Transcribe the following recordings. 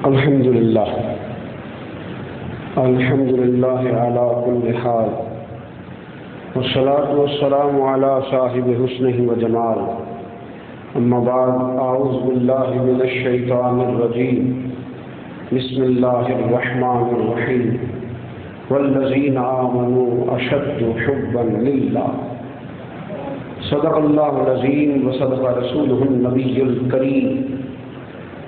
الحمد لله على كل حال، والصلاة والسلام على صاحب حسنه وجمال. أما بعد، أعوذ بالله من الشيطان الرجيم. بسم الله الرحمن الرحيم. والذين آمنوا أشد حبا لله. صدق الله العظيم وصدق رسوله النبي الكريم،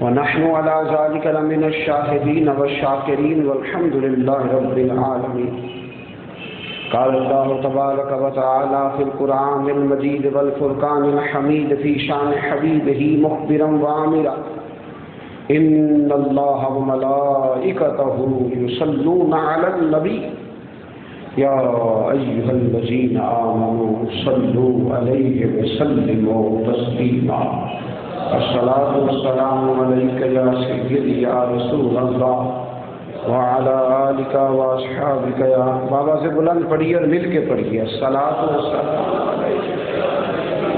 ونحن على ذلك لمن الشاهدين والشاكرين، والحمد لله رب العالمين. قال الله تبارك وتعالى في القرآن المجيد والفرقان الحميد في شان حبيبه مخبرا وآمرا: إن الله وملائكته يصلون على النبي يا أيها الذين آمنوا صلوا عليه وسلموا تسليما. الصلاة والسلام عليك يا سيدي يا رسول الله وعلى آلك واصحابك يا. بابا سے بلند پڑھیے اور مل کے پڑھیے: الصلاة والسلام علیک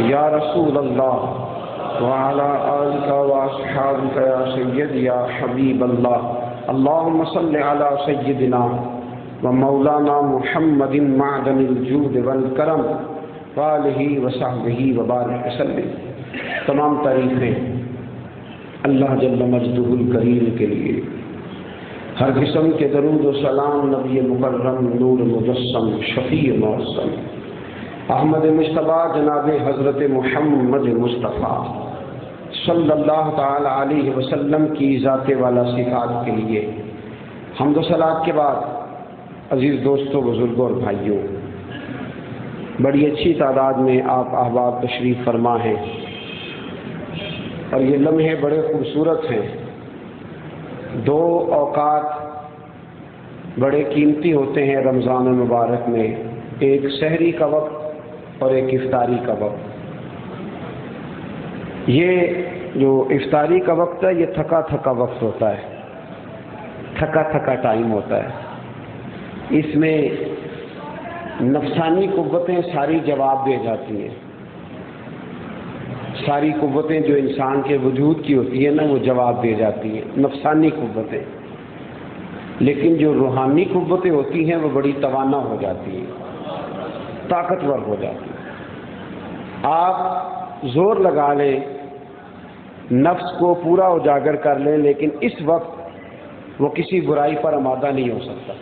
یا رسول اللہ وعلى آلك واصحابك يا سيدي يا حبيب الله. اللهم صل على سيدنا ومولانا محمد معدن الجود والکرم وآلہ وصحبہ وبارک وسلم. تمام تعریفیں اللہ جل مجدہ الکریم کے لیے. ہر قسم کے درود و سلام نبی مکرم نور مجسم شفیع معظم احمد مصطفیٰ جناب حضرت محمد مصطفیٰ صلی اللہ تعالی علیہ وسلم کی ذات والا صفات کے لیے. حمد و صلات کے بعد عزیز دوستوں، بزرگوں اور بھائیوں، بڑی اچھی تعداد میں آپ احباب تشریف فرما ہیں، اور یہ لمحے بڑے خوبصورت ہیں. دو اوقات بڑے قیمتی ہوتے ہیں رمضان مبارک میں، ایک سحری کا وقت اور ایک افطاری کا وقت. یہ جو افطاری کا وقت ہے یہ تھکا تھکا وقت ہوتا ہے، تھکا تھکا ٹائم ہوتا ہے. اس میں نفسانی قوتیں ساری جواب دے جاتی ہیں. ساری قوتیں جو انسان کے وجود کی ہوتی ہیں نا، وہ جواب دے جاتی ہیں، نفسانی قوتیں. لیکن جو روحانی قوتیں ہوتی ہیں وہ بڑی توانا ہو جاتی ہیں، طاقتور ہو جاتی ہیں. آپ زور لگا لیں، نفس کو پورا اجاگر کر لیں، لیکن اس وقت وہ کسی برائی پر آمادہ نہیں ہو سکتا.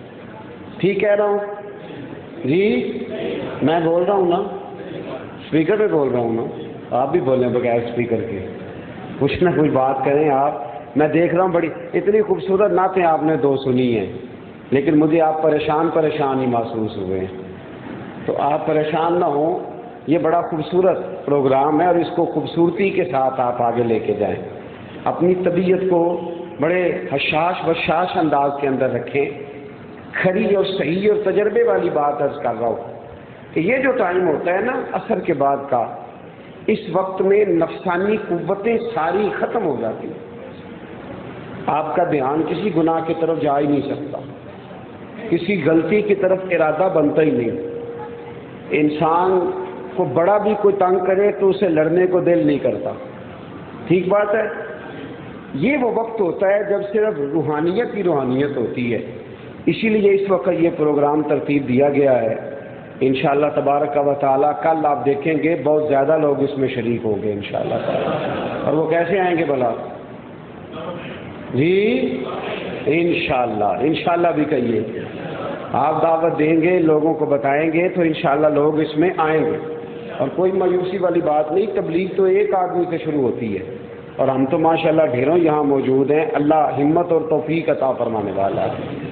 ٹھیک کہہ رہا ہوں جی؟ میں بول رہا ہوں نا، اسپیکر پہ بول رہا ہوں نا، آپ بھی بولیں بغیر اسپیکر کے. کچھ نہ کچھ بات کریں آپ. میں دیکھ رہا ہوں بڑی اتنی خوبصورت نعتیں آپ نے دو سنی ہیں، لیکن مجھے آپ پریشان ہی محسوس ہوئے ہیں. تو آپ پریشان نہ ہوں، یہ بڑا خوبصورت پروگرام ہے اور اس کو خوبصورتی کے ساتھ آپ آگے لے کے جائیں. اپنی طبیعت کو بڑے حشاش وشاش انداز کے اندر رکھیں. کھری اور صحیح اور تجربے والی بات عرض کر رہا ہوں کہ یہ جو ٹائم ہوتا ہے نا عصر کے بعد کا، اس وقت میں نفسانی قوتیں ساری ختم ہو جاتی ہیں. آپ کا دھیان کسی گناہ کی طرف جا ہی نہیں سکتا، کسی غلطی کی طرف ارادہ بنتا ہی نہیں. انسان کو بڑا بھی کوئی تنگ کرے تو اسے لڑنے کو دل نہیں کرتا. ٹھیک بات ہے. یہ وہ وقت ہوتا ہے جب صرف روحانیت ہی روحانیت ہوتی ہے. اسی لیے اس وقت یہ پروگرام ترتیب دیا گیا ہے. انشاءاللہ تبارک و تعالی کل آپ دیکھیں گے بہت زیادہ لوگ اس میں شریک ہوں گے انشاءاللہ تعالی. اور وہ کیسے آئیں گے بھلا جی؟ انشاءاللہ بھی کہیے. آپ دعوت دیں گے، لوگوں کو بتائیں گے تو انشاءاللہ لوگ اس میں آئیں گے. اور کوئی مایوسی والی بات نہیں. تبلیغ تو ایک آدمی سے شروع ہوتی ہے، اور ہم تو ماشاءاللہ ڈھیروں یہاں موجود ہیں. اللہ ہمت اور توفیق عطا فرمانے والا ہے.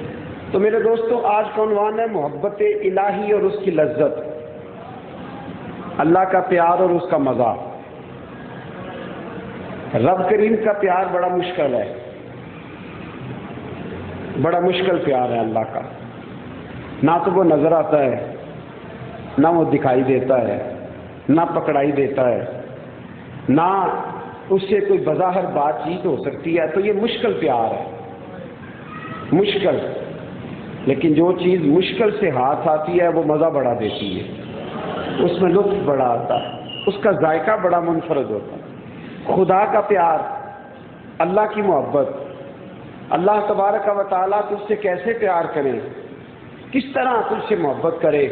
تو میرے دوستوں، آج کا عنوان ہے محبت الہی اور اس کی لذت، اللہ کا پیار اور اس کا مزہ. رب کریم کا پیار بڑا مشکل ہے، بڑا مشکل پیار ہے اللہ کا. نہ تو وہ نظر آتا ہے، نہ وہ دکھائی دیتا ہے، نہ پکڑائی دیتا ہے، نہ اس سے کوئی بظاہر بات چیت ہو سکتی ہے. تو یہ مشکل پیار ہے، مشکل. لیکن جو چیز مشکل سے ہاتھ آتی ہے وہ مزہ بڑا دیتی ہے، اس میں لطف بڑا آتا ہے، اس کا ذائقہ بڑا منفرد ہوتا ہے. خدا کا پیار، اللہ کی محبت، اللہ تبارک و تعالیٰ تجھ سے کیسے پیار کریں، کس طرح تجھ سے محبت کرے؟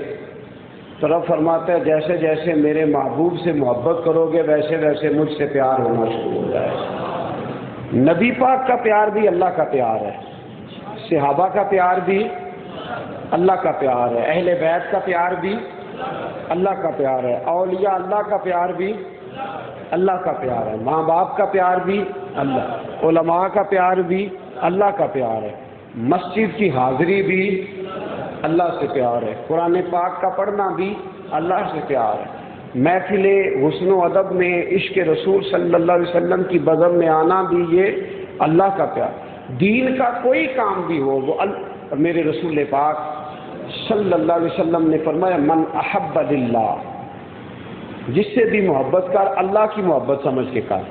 تو رب فرماتا ہے جیسے جیسے میرے محبوب سے محبت کرو گے ویسے ویسے مجھ سے پیار ہونا شروع ہو جائے گا۔ نبی پاک کا پیار بھی اللہ کا پیار ہے، صحابہ کا پیار بھی اللہ کا پیار ہے، اہل بیت کا پیار بھی اللہ کا پیار ہے، اولیاء اللہ کا پیار بھی اللہ کا پیار ہے، ماں باپ کا پیار بھی اللہ، علماء کا پیار بھی اللہ کا پیار ہے، مسجد کی حاضری بھی اللہ سے پیار ہے، قرآن پاک کا پڑھنا بھی اللہ سے پیار ہے، محفل حسن و ادب میں عشق رسول صلی اللہ علیہ وسلم کی بزم میں آنا بھی یہ اللہ کا پیار، دین کا کوئی کام بھی ہو وہ میرے رسول پاک صلی اللہ علیہ وسلم نے فرمایا من احب للہ، جس سے بھی محبت کر اللہ کی محبت سمجھ کے کر،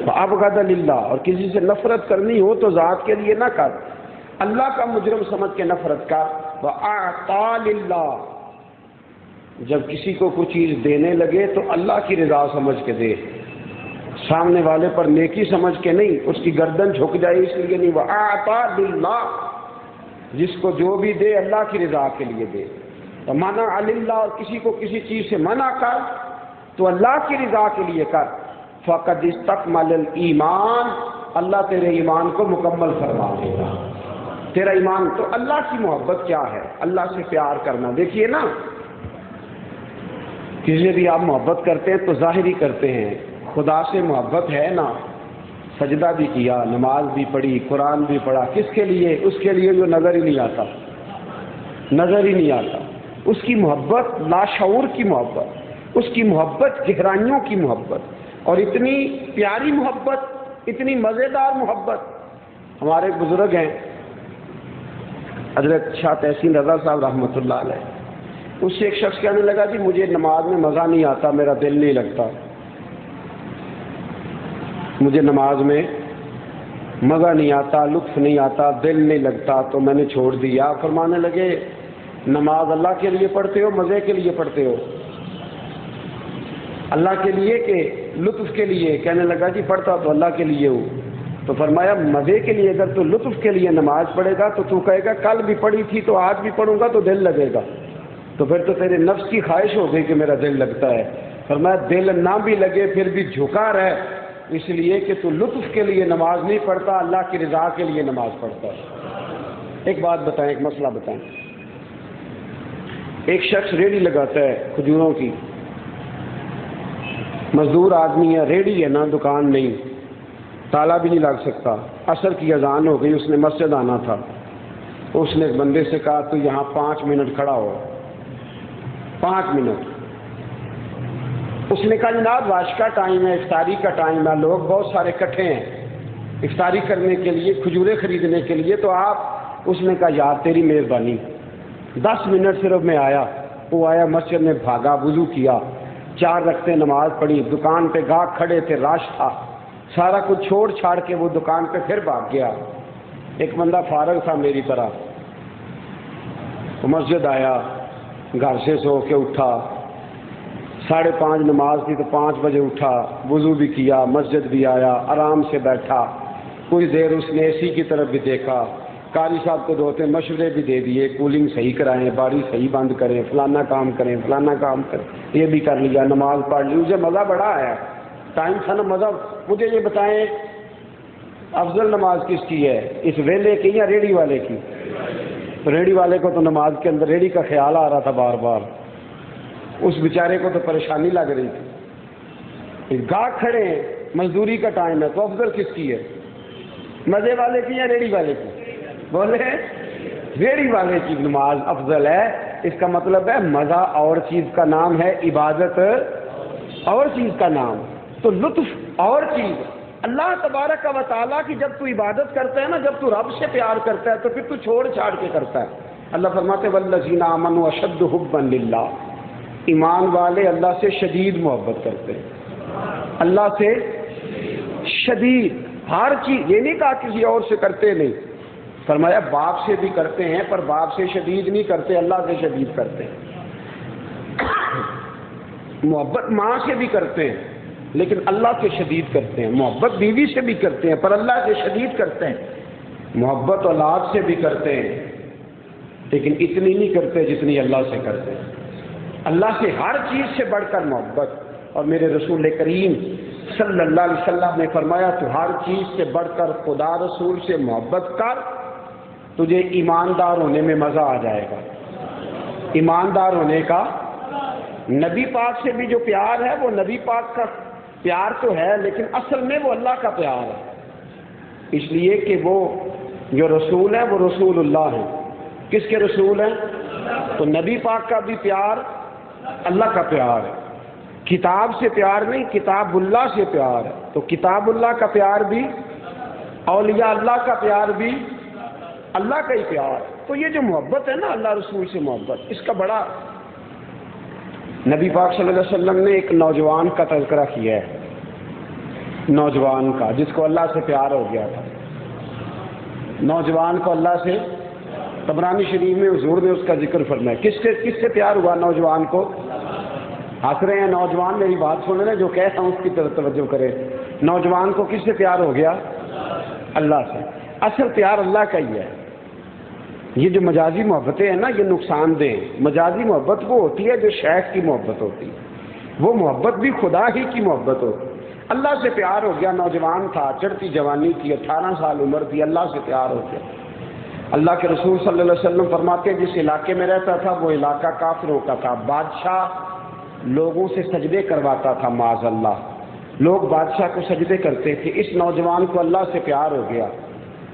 وابغض للہ، اور کسی سے نفرت کرنی ہو تو ذات کے لیے نہ کر، اللہ کا مجرم سمجھ کے نفرت کر، واعطى للہ، جب کسی کو کوئی چیز دینے لگے تو اللہ کی رضا سمجھ کے دے، سامنے والے پر نیکی سمجھ کے نہیں، اس کی گردن جھک جائے اس لیے نہیں، واعطى للہ، جس کو جو بھی دے اللہ کی رضا کے لیے دے، منع للہ، اور کسی کو کسی چیز سے منع کر تو اللہ کی رضا کے لیے کر، فقد استکمل الایمان، اللہ تیرے ایمان کو مکمل فرما دے گا، تیرا ایمان۔ تو اللہ کی محبت کیا ہے؟ اللہ سے پیار کرنا۔ دیکھیے نا، کسی سے بھی آپ محبت کرتے ہیں تو ظاہری کرتے ہیں، خدا سے محبت ہے نا، سجدہ بھی کیا، نماز بھی پڑھی، قرآن بھی پڑھا، کس کے لیے؟ اس کے لیے جو نظر ہی نہیں آتا، نظر ہی نہیں آتا، اس کی محبت لاشعور کی محبت، اس کی محبت گہرائیوں کی محبت، اور اتنی پیاری محبت، اتنی مزیدار محبت۔ ہمارے بزرگ ہیں حضرت شاہ تحسین رضا صاحب رحمۃ اللہ علیہ، اس سے ایک شخص کہنے لگا جی مجھے نماز میں مزہ نہیں آتا، میرا دل نہیں لگتا، مجھے نماز میں مزہ نہیں آتا، لطف نہیں آتا، دل نہیں لگتا، تو میں نے چھوڑ دیا۔ فرمانے لگے نماز اللہ کے لیے پڑھتے ہو مزے کے لیے پڑھتے ہو؟ اللہ کے لیے کہ لطف کے لیے؟ کہنے لگا جی پڑھتا تو اللہ کے لیے ہوں۔ تو فرمایا مزے کے لیے اگر تو لطف کے لیے نماز پڑھے گا تو کہے گا کل بھی پڑھی تھی تو آج بھی پڑھوں گا تو دل لگے گا، تو پھر تو تیرے نفس کی خواہش ہو گئی کہ میرا دل لگتا ہے۔ فرمایا دل نہ بھی لگے پھر بھی جھکا رہے، اس لیے کہ تو لطف کے لیے نماز نہیں پڑھتا، اللہ کی رضا کے لیے نماز پڑھتا ہے۔ ایک بات بتائیں، ایک مسئلہ بتائیں، ایک شخص ریڑھی لگاتا ہے کھجوروں کی، مزدور آدمی ہے، ریڑھی ہے نا، دکان نہیں، تالا بھی نہیں لگ سکتا، عصر کی اذان ہو گئی، اس نے مسجد آنا تھا، اس نے بندے سے کہا تو یہاں 5 منٹ کھڑا ہو، 5 منٹ۔ اس نے کہا جناب واش کا ٹائم ہے، افطاری کا ٹائم ہے، لوگ بہت سارے اکٹھے ہیں افطاری کرنے کے لیے، کھجوریں خریدنے کے لیے، تو آپ، اس نے کہا یار تیری مہربانی، 10 منٹ صرف میں آیا۔ وہ آیا، مسجد میں بھاگا، وضو کیا، 4 رکعتیں نماز پڑھی، دکان پہ گاہک کھڑے تھے، رش تھا، سارا کچھ چھوڑ چھاڑ کے وہ دکان پہ پھر بھاگ گیا۔ ایک بندہ فارغ تھا میری طرح، وہ مسجد آیا، گھر سے سو کے اٹھا، 5:30 نماز تھی تو 5 بجے اٹھا، وضو بھی کیا، مسجد بھی آیا، آرام سے بیٹھا، کچھ دیر اس نے اے سی کی طرف بھی دیکھا، قاری صاحب کو 2 مشورے بھی دے دیے، کولنگ صحیح کرائیں، باری صحیح بند کریں، فلانا کام کریں، فلانا کام کریں، یہ بھی کر لیا، نماز پڑھ لی، اسے مزہ بڑا آیا، ٹائم تھا نا مزہ۔ مجھے یہ بتائیں افضل نماز کس کی ہے، اس ویلے کی یا ریڑھی والے کی؟ ریڑھی والے کو تو نماز کے اندر ریڑھی کا خیال آ رہا تھا بار بار، اس بیچارے کو تو پریشانی لگ رہی تھی۔ گاہک کھڑے ہیں، مزدوری کا ٹائم ہے، تو افضل کس کی ہے، مزے والے کی یا ریڑھی والے کی؟ بولے ریڑھی والے کی نماز افضل ہے۔ اس کا مطلب ہے مزہ اور چیز کا نام ہے، عبادت اور چیز کا نام، تو لطف اور چیز۔ اللہ تبارک و تعالیٰ کی جب تو عبادت کرتا ہے نا، جب تو رب سے پیار کرتا ہے تو پھر تو چھوڑ چھاڑ کے کرتا ہے۔ اللہ فرماتے والذین آمنوا اشد حبا للہ، ایمان والے اللہ سے شدید محبت کرتے ہیں، اللہ سے شدید، ہر چیز، یہ نہیں کہا کسی اور سے کرتے نہیں، فرمایا باپ سے بھی کرتے ہیں پر باپ سے شدید نہیں کرتے، اللہ سے شدید کرتے ہیں۔ محبت ماں سے بھی کرتے ہیں لیکن اللہ سے شدید کرتے ہیں، محبت بیوی سے بھی کرتے ہیں پر اللہ سے شدید کرتے ہیں۔ محبت اولاد سے بھی کرتے ہیں لیکن اتنی نہیں کرتے جتنی اللہ سے کرتے ہیں۔ اللہ سے ہر چیز سے بڑھ کر محبت، اور میرے رسول کریم صلی اللہ علیہ وسلم نے فرمایا تو ہر چیز سے بڑھ کر خدا رسول سے محبت کر، تجھے ایماندار ہونے میں مزہ آ جائے گا۔ ایماندار ہونے کا، نبی پاک سے بھی جو پیار ہے وہ نبی پاک کا پیار تو ہے لیکن اصل میں وہ اللہ کا پیار ہے، اس لیے کہ وہ جو رسول ہے وہ رسول اللہ ہیں۔ کس کے رسول ہیں؟ تو نبی پاک کا بھی پیار اللہ کا پیار ہے، کتاب سے پیار نہیں، کتاب اللہ سے پیار ہے، تو کتاب اللہ کا پیار بھی، اولیاء اللہ کا پیار بھی اللہ کا ہی پیار ہے۔ تو یہ جو محبت ہے نا اللہ رسول سے محبت، اس کا بڑا، نبی پاک صلی اللہ علیہ وسلم نے ایک نوجوان کا تذکرہ کیا ہے، نوجوان کا جس کو اللہ سے پیار ہو گیا تھا، نوجوان کو اللہ سے، طبرانی شریف میں حضور نے اس کا ذکر فرمایا۔ کس سے پیار ہوا نوجوان کو؟ ہنس رہے ہیں نوجوان، میری بات سن رہے ہیں، جو کہتا ہوں اس کی طرف توجہ کرے۔ نوجوان کو کس سے پیار ہو گیا؟ اللہ سے۔ اصل پیار اللہ کا ہی ہے۔ یہ جو مجازی محبتیں ہیں نا یہ نقصان دہ۔ مجازی محبت وہ ہوتی ہے جو شیخ کی محبت ہوتی ہے، وہ محبت بھی خدا ہی کی محبت ہوتی ہے۔ اللہ سے پیار ہو گیا، نوجوان تھا، چڑھتی جوانی تھی، 18 سال عمر تھی، اللہ سے پیار ہو گیا۔ اللہ کے رسول صلی اللہ علیہ وسلم فرماتے ہیں جس علاقے میں رہتا تھا وہ علاقہ کافروں کا تھا، بادشاہ لوگوں سے سجدے کرواتا تھا، معاذ اللہ، لوگ بادشاہ کو سجدے کرتے تھے۔ اس نوجوان کو اللہ سے پیار ہو گیا،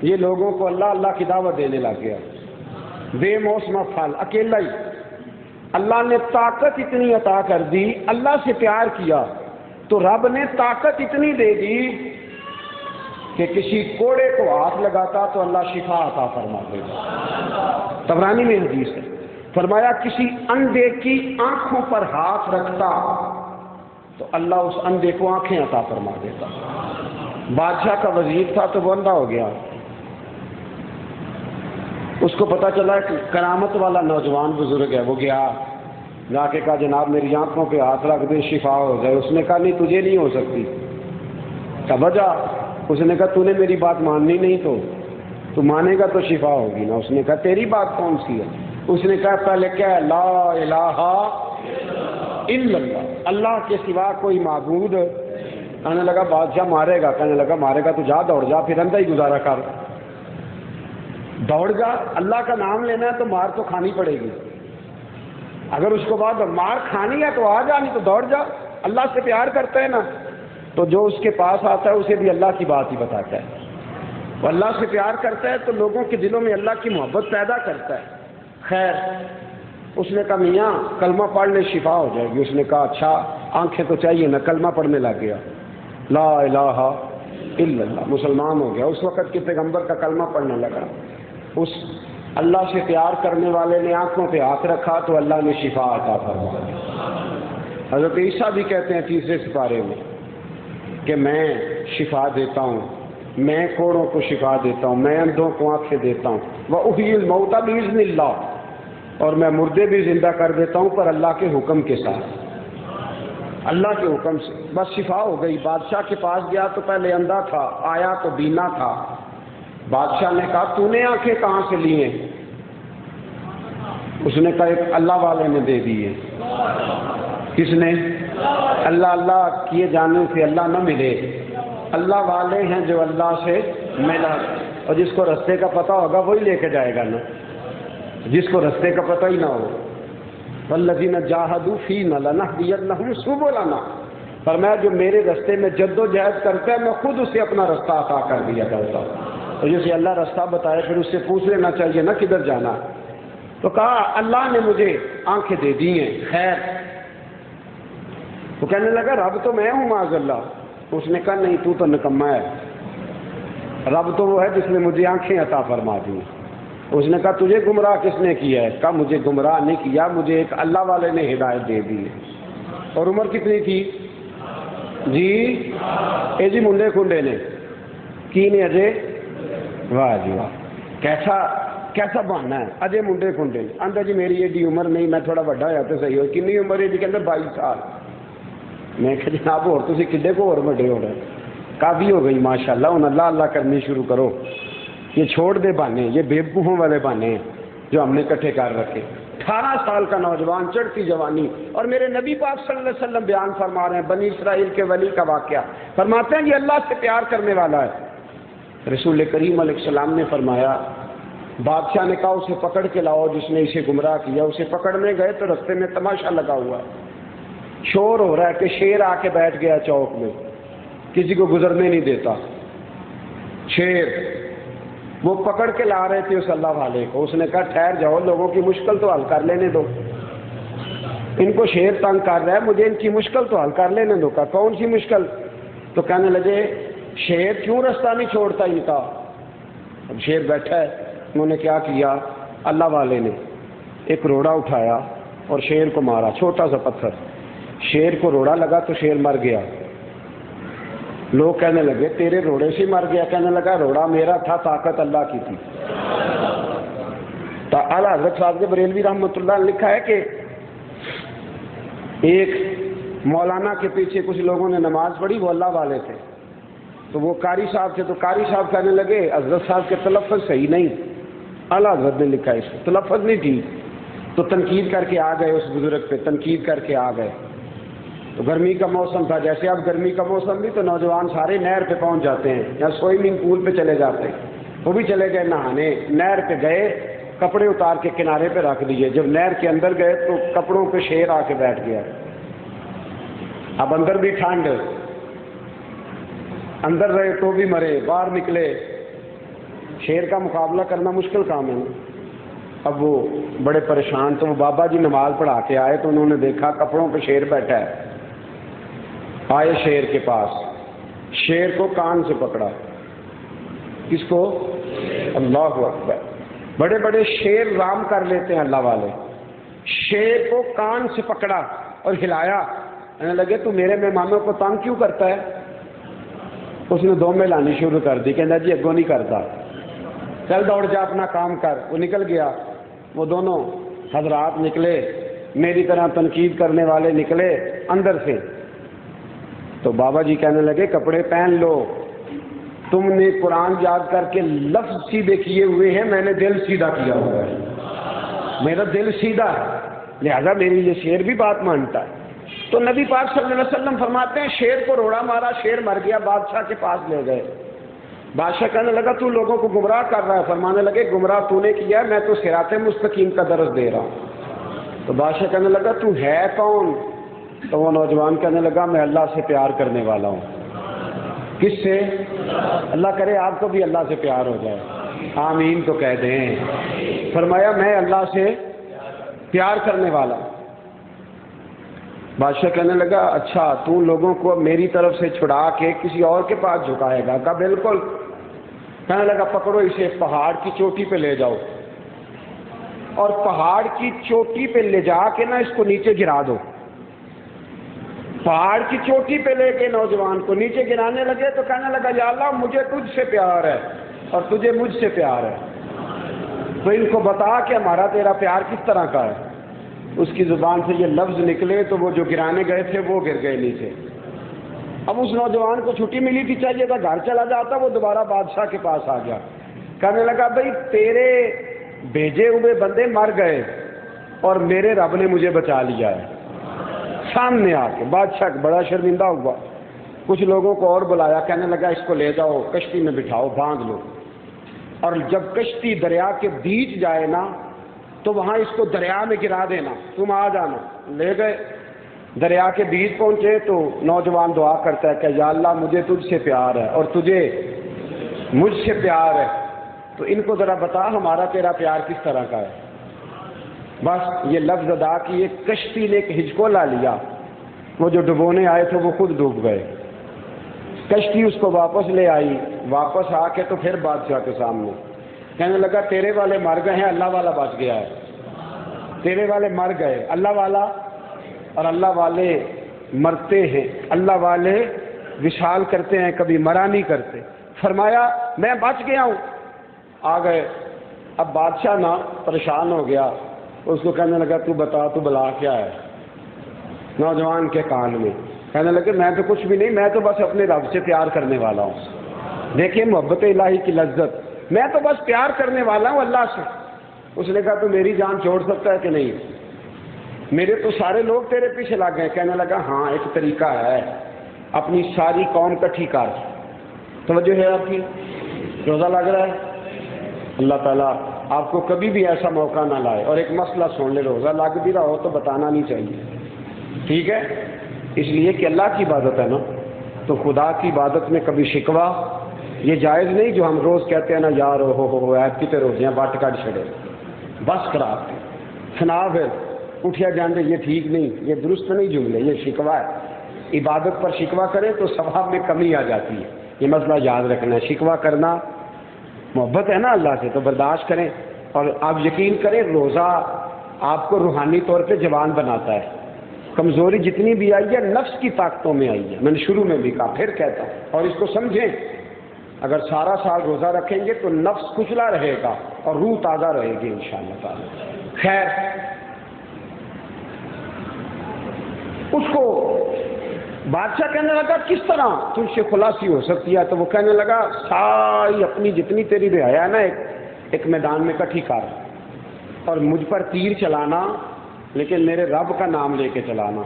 یہ لوگوں کو اللہ کی دعوت دینے لگ گیا، بے موسم پھل، اکیلا ہی۔ اللہ نے طاقت اتنی عطا کر دی، اللہ سے پیار کیا تو رب نے طاقت اتنی دے دی کہ کسی کوڑے کو ہاتھ لگاتا تو اللہ شفا عطا فرما دیتا۔ طبرانی میں حدیث ہے، فرمایا کسی اندھے کی آنکھوں پر ہاتھ رکھتا تو اللہ اس اندھے کو آنکھیں عطا فرما دیتا۔ بادشاہ کا وزیر تھا تو وہ اندھا ہو گیا، اس کو پتا چلا کہ کرامت والا نوجوان بزرگ ہے، وہ گیا جا کے کہا جناب میری آنکھوں پہ ہاتھ رکھ دے شفا ہو جائے۔ اس نے کہا نہیں تجھے نہیں ہو سکتی۔ وجہ، اس نے کہا تو نے میری بات ماننی نہیں تو مانے گا تو شفا ہوگی نا۔ اس نے کہا تیری بات کون سی ہے؟ اس نے کہا پہلے کیا لا الہ الا اللہ، اللہ کے سوا کوئی معبود۔ کہنے لگا بادشاہ مارے گا، کہنے لگا مارے گا تو جا دوڑ جا، پھر اندھا ہی گزارا کر، دوڑ جا، اللہ کا نام لینا ہے تو مار تو کھانی پڑے گی، اگر اس کو بعد مار کھانی ہے تو آ جا، نہیں تو دوڑ جا۔ اللہ سے پیار کرتا ہے نا تو جو اس کے پاس آتا ہے اسے بھی اللہ کی بات ہی بتاتا ہے۔ وہ اللہ سے پیار کرتا ہے تو لوگوں کے دلوں میں اللہ کی محبت پیدا کرتا ہے۔ خیر، اس نے کہا میاں کلمہ پڑھ لے شفا ہو جائے گی۔ اس نے کہا اچھا آنکھیں تو چاہیے نا، کلمہ پڑھنے لگ گیا، لا الہ الا اللہ، مسلمان ہو گیا۔ اس وقت کے پیغمبر کا کلمہ پڑھنے لگا۔ اس اللہ سے پیار کرنے والے نے آنکھوں پہ ہاتھ رکھا تو اللہ نے شفا عطا فرمایا۔ حضرت عیسیٰ بھی کہتے ہیں 3 سپارے میں کہ میں شفا دیتا ہوں، میں کوڑوں کو شفا دیتا ہوں، میں اندھوں کو آنکھیں دیتا ہوں، وَأُحْيِي الْمَوْتَى بِإِذْنِ اللَّهِ، اور میں مردے بھی زندہ کر دیتا ہوں پر اللہ کے حکم کے ساتھ، اللہ کے حکم سے۔ بس شفا ہو گئی۔ بادشاہ کے پاس گیا تو پہلے اندھا تھا، آیا تو بینا تھا۔ بادشاہ نے کہا تو نے آنکھیں کہاں سے لی ہیں؟ اس نے کہا ایک اللہ والے نے دے دی ہے۔ کس نے؟ اللہ کیے جانے سے اللہ نہ ملے، اللہ والے ہیں جو اللہ سے ملا، اور جس کو رستے کا پتہ ہوگا وہی لے کے جائے گا نا، جس کو رستے کا پتہ ہی نہ ہو۔ والذین جاہدوا فینا لنہدینہم سبلنا، فرمایا جو میرے رستے میں جد و جہد کرتا ہے میں خود اسے اپنا رستہ عطا کر دیا کرتا ہوں۔ اور جسے اللہ رستہ بتائے پھر اس سے پوچھ لینا چاہیے نا کدھر جانا۔ تو کہا اللہ نے مجھے آنکھیں دے دی ہیں۔ خیر، وہ کہنے لگا رب تو میں ہوں معاذ اللہ۔ اس نے کہا نہیں تو نکما ہے، رب تو وہ ہے جس نے مجھے آنکھیں عطا فرما دی۔ اس نے کہا تجھے گمراہ کس نے کیا ہے؟ کہا مجھے گمراہ نہیں کیا، مجھے ایک اللہ والے نے ہدایت دے دی ہے۔ اور عمر کتنی تھی جی؟ اے جی منڈے کھنڈے نے کی نے اجے، واہ جی واہ، کیسا بہانا ہے، اجے منڈے کھنڈے نے۔ آندا جی میری ایڈی عمر نہیں، میں تھوڑا بڑا ہوا تو صحیح ہو۔ کنی عمر ہے جی؟ کہتے 22 سال۔ میں کہ جناب اور تسی کڈے کو اور بڑے ہو رہے؟ کافی ہو گئی ماشاء اللہ، ہوں اللہ کرنی شروع کرو۔ یہ چھوڑ دے بہانے، یہ بیوقوفوں والے بہانے ہیں جو ہم نے اکٹھے کر رکھے۔ 18 سال کا نوجوان، چڑھتی جوانی، اور میرے نبی پاک صلی اللہ علیہ وسلم بیان فرما رہے ہیں بنی اسرائیل کے ولی کا واقعہ، فرماتے ہیں یہ اللہ سے پیار کرنے والا ہے۔ رسول کریم علیہ السلام نے فرمایا، بادشاہ نے کہا اسے پکڑ کے لاؤ جس نے اسے گمراہ کیا۔ اسے پکڑنے گئے تو رستے میں تماشا لگا ہوا ہے، شور ہو رہا ہے کہ شیر آ کے بیٹھ گیا چوک میں، کسی کو گزرنے نہیں دیتا شیر۔ وہ پکڑ کے لا رہے تھے اس اللہ والے کو، اس نے کہا ٹھہر جاؤ، لوگوں کی مشکل تو حل کر لینے دو، ان کو شیر تنگ کر رہا ہے، مجھے ان کی مشکل تو حل کر لینے دو۔ کہا کون سی مشکل؟ تو کہنے لگے شیر کیوں رستہ نہیں چھوڑتا ان کا؟ اب شیر بیٹھا ہے، انہوں نے کیا کیا، اللہ والے نے ایک روڑا اٹھایا اور شیر کو مارا، چھوٹا سا پتھر، شیر کو روڑا لگا تو شیر مر گیا۔ لوگ کہنے لگے تیرے روڑے سے مر گیا؟ کہنے لگا روڑا میرا تھا، طاقت اللہ کی تھی۔ تو اعلیٰ حضرت صاحب بریلوی رحمۃ اللہ نے لکھا ہے کہ ایک مولانا کے پیچھے کچھ لوگوں نے نماز پڑھی، وہ اللہ والے تھے، تو وہ قاری صاحب تھے، تو قاری صاحب کہنے لگے حضرت صاحب کے تلفظ صحیح نہیں، اعلیٰ حضرت نے لکھا ہے اس کو تلفظ نہیں ٹھیک، تو تنقید کر کے آ گئے اس بزرگ پہ، تنقید کر کے آ گئے۔ تو گرمی کا موسم تھا، جیسے اب گرمی کا موسم بھی، تو نوجوان سارے نہر پہ پہنچ جاتے ہیں یا سوئمنگ پول پہ چلے جاتے ہیں، وہ بھی چلے گئے نہانے، نہر پہ گئے، کپڑے اتار کے کنارے پہ رکھ دیے، جب نہر کے اندر گئے تو کپڑوں پہ شیر آ کے بیٹھ گیا۔ اب اندر بھی ٹھنڈ، اندر رہے تو بھی مرے، باہر نکلے، شیر کا مقابلہ کرنا مشکل کام ہے۔ اب وہ بڑے پریشان، تو وہ بابا جی نماز پڑھا کے آئے تو انہوں نے دیکھا کپڑوں پہ شیر بیٹھا ہے، آئے شیر کے پاس، شیر کو کان سے پکڑا۔ کس کو؟ اللہ اکبر، بڑے بڑے شیر رام کر لیتے ہیں اللہ والے۔ شیر کو کان سے پکڑا اور ہلایا، کہنے لگے تو میرے مہمانوں کو تنگ کیوں کرتا ہے؟ اس نے دو میں لانی شروع کر دی، کہنا جی اگوں نہیں کرتا، چل دوڑ جا اپنا کام کر۔ وہ نکل گیا، وہ دونوں حضرات نکلے، میری طرح تنقید کرنے والے نکلے اندر سے، تو بابا جی کہنے لگے کپڑے پہن لو، تم نے قرآن یاد کر کے لفظ سیدھے کیے ہوئے ہیں، میں نے دل سیدھا کیا ہوا ہے، میرا دل سیدھا ہے، لہذا میری یہ شیر بھی بات مانتا ہے۔ تو نبی پاک صلی اللہ علیہ وسلم فرماتے ہیں شیر کو روڑا مارا، شیر مر گیا، بادشاہ کے پاس لے گئے۔ بادشاہ کہنے لگا تو لوگوں کو گمراہ کر رہا ہے، فرمانے لگے گمراہ تو نے کیا، میں تو صراط مستقیم کا درس دے رہا ہوں۔ تو بادشاہ کہنے لگا تو ہے کون؟ تو وہ نوجوان کہنے لگا میں اللہ سے پیار کرنے والا ہوں۔ کس سے؟ اللہ کرے آپ کو بھی اللہ سے پیار ہو جائے، آمین تو کہہ دیں۔ فرمایا میں اللہ سے پیار کرنے والا ہوں۔ بادشاہ کہنے لگا اچھا تو لوگوں کو میری طرف سے چھڑا کے کسی اور کے پاس جھکائے گا؟ کہا بالکل۔ کہنے لگا پکڑو اسے، پہاڑ کی چوٹی پہ لے جاؤ، اور پہاڑ کی چوٹی پہ لے جا کے نا اس کو نیچے گرا دو۔ پہاڑ کی چوٹی پہ لے کے نوجوان کو نیچے گرانے لگے تو کہنے لگا یا اللہ مجھے تجھ سے پیار ہے اور تجھے مجھ سے پیار ہے، تو ان کو بتا کہ ہمارا تیرا پیار کس طرح کا ہے۔ اس کی زبان سے یہ لفظ نکلے تو وہ جو گرانے گئے تھے وہ گر گئے نیچے۔ اب اس نوجوان کو چھٹی ملی تھی، چاہیے تھا گھر چلا جاتا، وہ دوبارہ بادشاہ کے پاس آ گیا، کہنے لگا بھائی تیرے بھیجے ہوئے بندے مر گئے اور میرے رب نے مجھے بچا لیا ہے۔ سامنے آ کے بادشاہ بڑا شرمندہ ہوا، کچھ لوگوں کو اور بلایا، کہنے لگا اس کو لے جاؤ کشتی میں بٹھاؤ، باندھ لو، اور جب کشتی دریا کے بیچ جائے نا تو وہاں اس کو دریا میں گرا دینا، تم آ جانا۔ لے گئے، دریا کے بیچ پہنچے تو نوجوان دعا کرتا ہے کہ یا اللہ مجھے تجھ سے پیار ہے اور تجھے مجھ سے پیار ہے، تو ان کو ذرا بتا ہمارا تیرا پیار کس طرح کا ہے۔ بس یہ لفظ ادا کیے، کشتی نے ایک ہچکولا لیا، وہ جو ڈبونے آئے تھے وہ خود ڈوب گئے، کشتی اس کو واپس لے آئی، واپس آ کے تو پھر بادشاہ کے سامنے کہنے لگا تیرے والے مر گئے ہیں، اللہ والا بچ گیا ہے، تیرے والے مر گئے، اللہ والا، اور اللہ والے مرتے ہیں، اللہ والے وصال کرتے ہیں، کبھی مرا نہیں کرتے۔ فرمایا میں بچ گیا ہوں، آ گئے۔ اب بادشاہ نا پریشان ہو گیا، اس کو کہنے لگا تو بتا تو بلا کیا ہے؟ نوجوان کے کان میں کہنے لگے میں تو کچھ بھی نہیں، میں تو بس اپنے رب سے پیار کرنے والا ہوں۔ دیکھیں محبت الہی کی لذت، میں تو بس پیار کرنے والا ہوں اللہ سے۔ اس نے کہا تو میری جان چھوڑ سکتا ہے کہ نہیں؟ میرے تو سارے لوگ تیرے پیچھے لگ گئے۔ کہنے لگا ہاں ایک طریقہ ہے، اپنی ساری قوم کٹھی کر۔ توجہ ہے آپ کی؟ روزہ لگ رہا ہے، اللہ تعالیٰ آپ کو کبھی بھی ایسا موقع نہ لائے۔ اور ایک مسئلہ سن لے، روزہ لگ بھی رہا ہو تو بتانا نہیں چاہیے، ٹھیک ہے؟ اس لیے کہ اللہ کی عبادت ہے نا، تو خدا کی عبادت میں کبھی شکوہ یہ جائز نہیں۔ جو ہم روز کہتے ہیں نا یار ہو ایپ کتے روزیاں بٹ کٹ چھڑے، بس کرا سنا پھر اٹھیا جانے، یہ ٹھیک نہیں، یہ درست نہیں جملے، یہ شکوہ ہے۔ عبادت پر شکوہ کریں تو ثواب میں کمی آ جاتی ہے، یہ مسئلہ یاد رکھنا ہے۔ شکوہ کرنا محبت ہے نا اللہ سے تو برداشت کریں۔ اور آپ یقین کریں روزہ آپ کو روحانی طور پہ جوان بناتا ہے۔ کمزوری جتنی بھی آئی ہے نفس کی طاقتوں میں آئی ہے، میں نے شروع میں بھی کہا پھر کہتا ہوں، اور اس کو سمجھیں۔ اگر سارا سال روزہ رکھیں گے تو نفس کچلا رہے گا اور روح تازہ رہے گی انشاءاللہ تعالی۔ خیر، اس کو بادشاہ کہنے لگا کس طرح تم سے خلاصی ہو سکتی ہے؟ تو وہ کہنے لگا ساری اپنی جتنی تیری رعایا ہے نا ایک میدان میں کٹھی کر، اور مجھ پر تیر چلانا، لیکن میرے رب کا نام لے کے چلانا،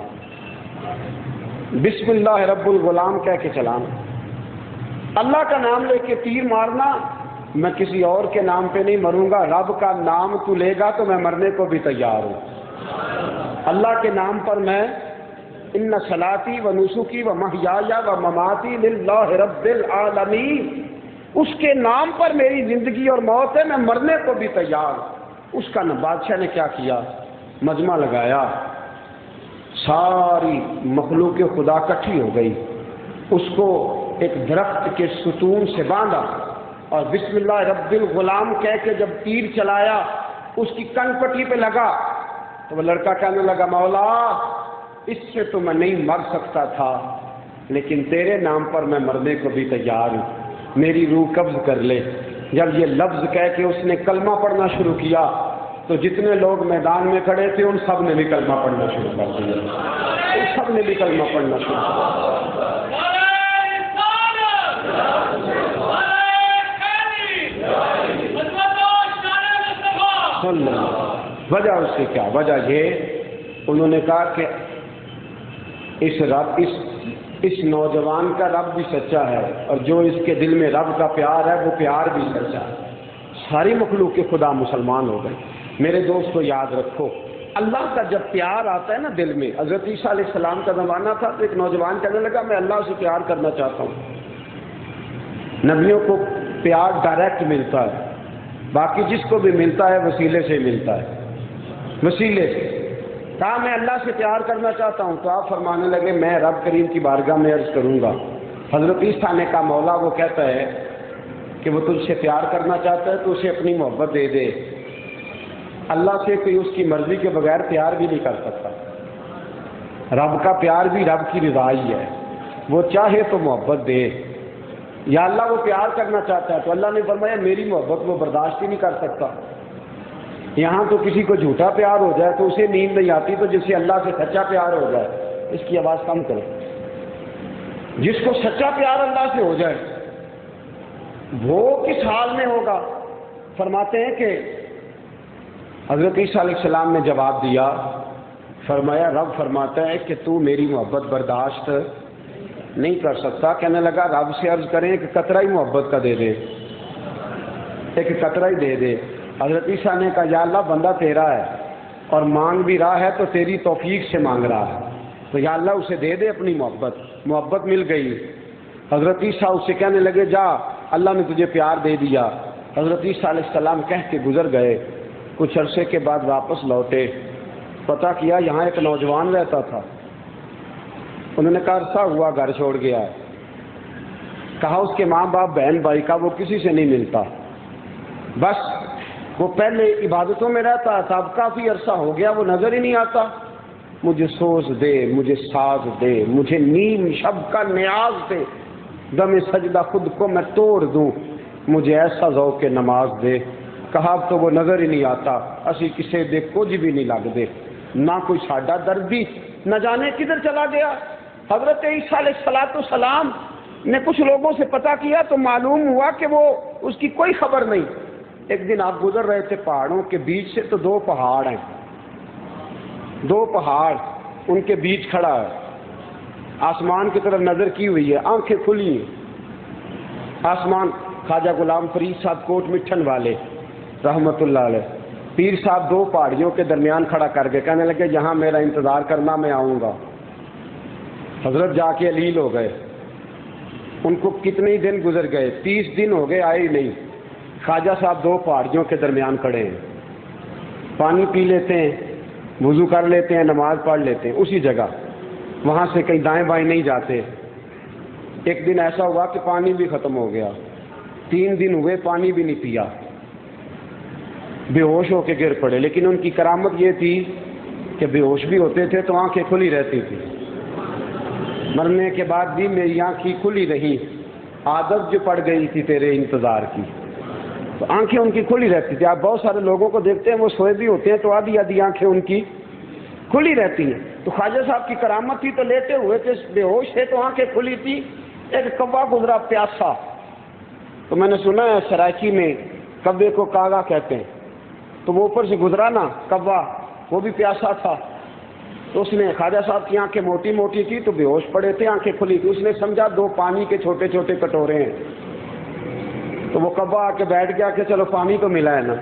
بسم اللہ رب الغلام کہہ کے چلانا، اللہ کا نام لے کے تیر مارنا۔ میں کسی اور کے نام پہ نہیں مروں گا، رب کا نام تو لے گا تو میں مرنے کو بھی تیار ہوں۔ اللہ کے نام پر میں ان صلاتی و نسکی و محیایا و مماتی للہ رب العالمین، اس کے نام پر میری زندگی اور موت ہے، میں مرنے کو بھی تیار ہوں۔ اس کا بادشاہ نے کیا کیا؟ مجمع لگایا، ساری مخلوق خدا کٹھی ہو گئی، اس کو ایک درخت کے ستون سے باندھا اور بسم اللہ رب الغلام کہہ کے جب تیر چلایا اس کی کن پٹی پہ لگا تو وہ لڑکا کہنے لگا مولا اس سے تو میں نہیں مر سکتا تھا، لیکن تیرے نام پر میں مرنے کو بھی تیار ہوں، میری روح قبض کر لے۔ جب یہ لفظ کہہ کے اس نے کلمہ پڑھنا شروع کیا تو جتنے لوگ میدان میں کھڑے تھے ان سب نے بھی کلمہ پڑھنا شروع کر دیا، ان سب نے بھی کلمہ پڑھنا شروع کر دیا۔ وجہ اس سے کیا؟ وجہ یہ انہوں نے کہا کہ اس نوجوان کا رب بھی سچا ہے، اور جو اس کے دل میں رب کا پیار ہے وہ پیار بھی سچا ہے۔ ساری مخلوق کے خدا مسلمان ہو گئے۔ میرے دوستو یاد رکھو، اللہ کا جب پیار آتا ہے نا دل میں، حضرت عیسیٰ علیہ السلام کا زمانہ تھا تو ایک نوجوان کہنے لگا میں اللہ سے پیار کرنا چاہتا ہوں۔ نبیوں کو پیار ڈائریکٹ ملتا ہے، باقی جس کو بھی ملتا ہے وسیلے سے ملتا ہے، وسیلے سے۔ کہا میں اللہ سے پیار کرنا چاہتا ہوں، تو آپ فرمانے لگے میں رب کریم کی بارگاہ میں عرض کروں گا۔ حضرت عیسیٰ نے کہا مولا وہ کہتا ہے کہ وہ تجھ سے پیار کرنا چاہتا ہے تو اسے اپنی محبت دے دے، اللہ سے کوئی اس کی مرضی کے بغیر پیار بھی نہیں کر سکتا۔ رب کا پیار بھی رب کی رضا ہی ہے، وہ چاہے تو محبت دے۔ یا اللہ وہ پیار کرنا چاہتا ہے تو اللہ نے فرمایا میری محبت وہ برداشت ہی نہیں کر سکتا۔ یہاں تو کسی کو جھوٹا پیار ہو جائے تو اسے نیند نہیں آتی، تو جس سے اللہ سے سچا پیار ہو جائے اس کی آواز کم کرو، جس کو سچا پیار اللہ سے ہو جائے وہ کس حال میں ہوگا؟ فرماتے ہیں کہ حضرت عیسیٰ علیہ السلام نے جواب دیا، فرمایا رب فرماتا ہے کہ تو میری محبت برداشت نہیں کر سکتا۔ کہنے لگا رب سے عرض کریں کہ قطرہ ہی محبت کا دے دے، ایک قطرہ ہی دے دے۔ حضرت عیسیٰ نے کہا یا اللہ بندہ تیرا ہے اور مانگ بھی رہا ہے تو تیری توفیق سے مانگ رہا ہے، تو یا اللہ اسے دے دے اپنی محبت مل گئی۔ حضرت عیسیٰ اس سے کہنے لگے جا اللہ نے تجھے پیار دے دیا۔ حضرت عیسیٰ علیہ السلام کہہ کے گزر گئے، کچھ عرصے کے بعد واپس لوٹے، پتہ کیا یہاں ایک نوجوان رہتا تھا۔ انہوں نے کہا عرصہ ہوا گھر چھوڑ گیا ہے، کہا اس کے ماں باپ بہن بھائی کا وہ کسی سے نہیں ملتا، بس وہ پہلے عبادتوں میں رہتا تھا، اب کافی عرصہ ہو گیا وہ نظر ہی نہیں آتا۔ مجھے سوز دے، مجھے ساز دے، مجھے نیم شب کا نیاز دے، دم سجدہ خود کو میں توڑ دوں، مجھے ایسا ذوق نماز دے۔ کہا اب تو وہ نظر ہی نہیں آتا، اسی کسے دے کچھ بھی نہیں لگ دے، نہ کوئی ساڈا درد بھی نہ جانے کدھر چلا گیا۔ حضرت عیسیٰ علیہ السلام نے کچھ لوگوں سے پتہ کیا تو معلوم ہوا کہ وہ اس کی کوئی خبر نہیں۔ ایک دن آپ گزر رہے تھے پہاڑوں کے بیچ سے، تو دو پہاڑ ہیں، دو پہاڑ، ان کے بیچ کھڑا ہے، آسمان کی طرف نظر کی ہوئی ہے، آنکھیں کھلی ہیں۔ آسمان خواجہ غلام فرید صاحب کوٹ مٹھن والے رحمت اللہ علیہ، پیر صاحب دو پہاڑیوں کے درمیان کھڑا کر کے کہنے لگے یہاں میرا انتظار کرنا، میں آؤں گا۔ حضرت جا کے علیل ہو گئے، ان کو کتنے ہی دن گزر گئے، 30 دن ہو گئے، آئے ہی نہیں۔ خواجہ صاحب دو پہاڑیوں کے درمیان کھڑے ہیں، پانی پی لیتے ہیں، وضو کر لیتے ہیں، نماز پڑھ لیتے ہیں اسی جگہ، وہاں سے کہیں دائیں بائیں نہیں جاتے۔ ایک دن ایسا ہوا کہ پانی بھی ختم ہو گیا، 3 دن ہوئے پانی بھی نہیں پیا، بے ہوش ہو کے گر پڑے۔ لیکن ان کی کرامت یہ تھی کہ بے ہوش بھی ہوتے تھے تو آنکھیں کھلی رہتی تھی۔ مرنے کے بعد بھی میری آنکھیں کھلی رہی، عادت جو پڑ گئی تھی تیرے انتظار کی، تو آنکھیں ان کی کھلی رہتی تھی۔ آپ بہت سارے لوگوں کو دیکھتے ہیں وہ سوئے بھی ہوتے ہیں تو آدھی آدھی آنکھیں ان کی کھلی رہتی ہیں۔ تو خواجہ صاحب کی کرامت تھی، تو لیٹے ہوئے تھے، بے ہوش تھے تو آنکھیں کھلی تھی۔ ایک کوا گزرا پیاسا، تو میں نے سنا ہے سرائکی میں کبے کو کاغا کہتے ہیں، تو وہ اوپر سے گزرا نا کوا، وہ بھی پیاسا تھا، تو اس نے، خواجہ صاحب کی آنکھیں موٹی موٹی تھی تو بے ہوش پڑے تھے، آنکھیں کھلی تھی، اس نے سمجھا دو پانی کے چھوٹے چھوٹے کٹورے ہیں، تو وہ کوا آ کے بیٹھ گیا کہ چلو پانی تو ملا ہے نا۔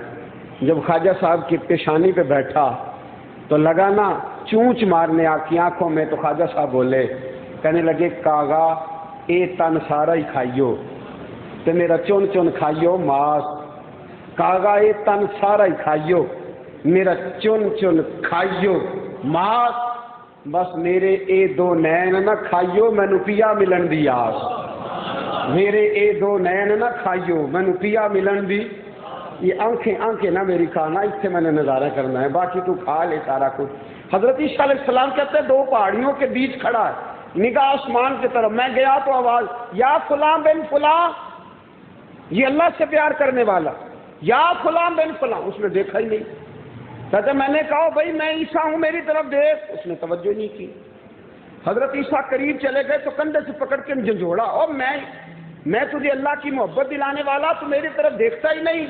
جب خواجہ صاحب کی پیشانی پہ بیٹھا تو لگا نا چونچ مارنے کی آنکھوں میں، تو خواجہ صاحب بولے، کہنے لگے کاغا اے تن سارا ہی کھائیو تے میرا چن چن کھائیو ماس، کاغا اے تن سارا ہی کھائیو میرا چن چن کھائیو ماس، بس میرے اے دو نین نہ کھائیو مینو پیا ملن دی آس، میرے اے دو نین نہ کھائیو مینو پیا ملن دی، یہ آنکھیں نہ میری کھانا، اس سے میں نے نظارہ کرنا ہے، باقی تو کھا لے سارا کچھ۔ حضرت عیسیٰ علیہ السلام کہتے ہیں دو پہاڑیوں کے بیچ کھڑا ہے، نگاہ آسمان کی طرف، میں گیا تو آواز یا فلاں بن فلاں، یہ اللہ سے پیار کرنے والا، یا فلاں بن فلاں، اس نے دیکھا ہی نہیں۔ کہتے میں نے کہا بھائی میں عیسیٰ ہوں میری طرف دیکھ، اس نے توجہ نہیں کی۔ حضرت عیسیٰ قریب چلے گئے تو کندھے سے پکڑ کے جھنجھوڑا، اور میں تجھے اللہ کی محبت دلانے والا، تو میری طرف دیکھتا ہی نہیں۔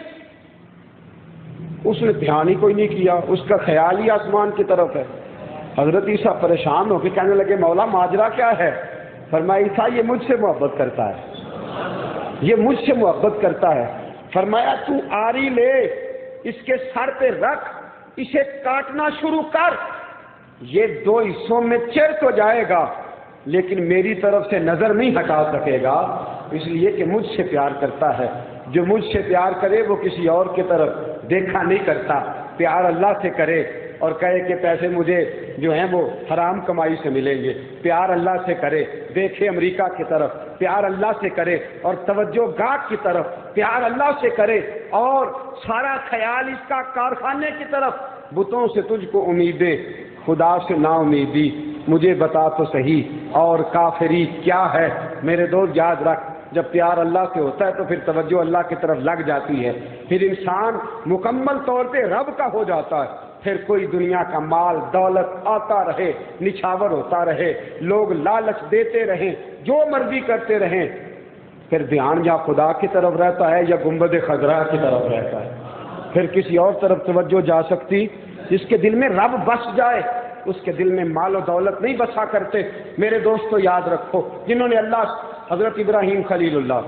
اس نے دھیان ہی کوئی نہیں کیا، اس کا خیال ہی آسمان کی طرف ہے۔ حضرت عیسیٰ پریشان ہو کے کہنے لگے مولا ماجرا کیا ہے؟ فرمایا عیسیٰ یہ مجھ سے محبت کرتا ہے، یہ مجھ سے محبت کرتا ہے۔ فرمایا تو آری لے، اس کے سر پہ رکھ، اسے کاٹنا شروع کر، یہ دو حصوں میں چر تو جائے گا لیکن میری طرف سے نظر نہیں ہٹا سکے گا، اس لیے کہ مجھ سے پیار کرتا ہے۔ جو مجھ سے پیار کرے وہ کسی اور کی طرف دیکھا نہیں کرتا، پیار اللہ سے کرے اور کہے کہ پیسے مجھے جو ہیں وہ حرام کمائی سے ملیں گے، پیار اللہ سے کرے، دیکھے امریکہ کی طرف، پیار اللہ سے کرے، اور توجہ گاہ کی طرف پیار اللہ سے کرے، اور سارا خیال اس کا کارخانے کی طرف۔ بتوں سے تجھ کو امیدیں، خدا سے نا امیدی، مجھے بتا تو صحیح اور کافری کیا ہے۔ میرے دوست یاد رکھ، جب پیار اللہ سے ہوتا ہے تو پھر توجہ اللہ کی طرف لگ جاتی ہے، پھر انسان مکمل طور پہ رب کا ہو جاتا ہے۔ پھر کوئی دنیا کا مال دولت آتا رہے، نچھاور ہوتا رہے، لوگ لالچ دیتے رہیں، جو مرضی کرتے رہیں، پھر دھیان یا خدا کی طرف رہتا ہے یا گنبد خضرا کی طرف رہتا ہے، پھر کسی اور طرف توجہ جا سکتی۔ جس کے دل میں رب بس جائے اس کے دل میں مال و دولت نہیں بسا کرتے۔ میرے دوستو یاد رکھو، جنہوں نے اللہ، حضرت ابراہیم خلیل اللہ،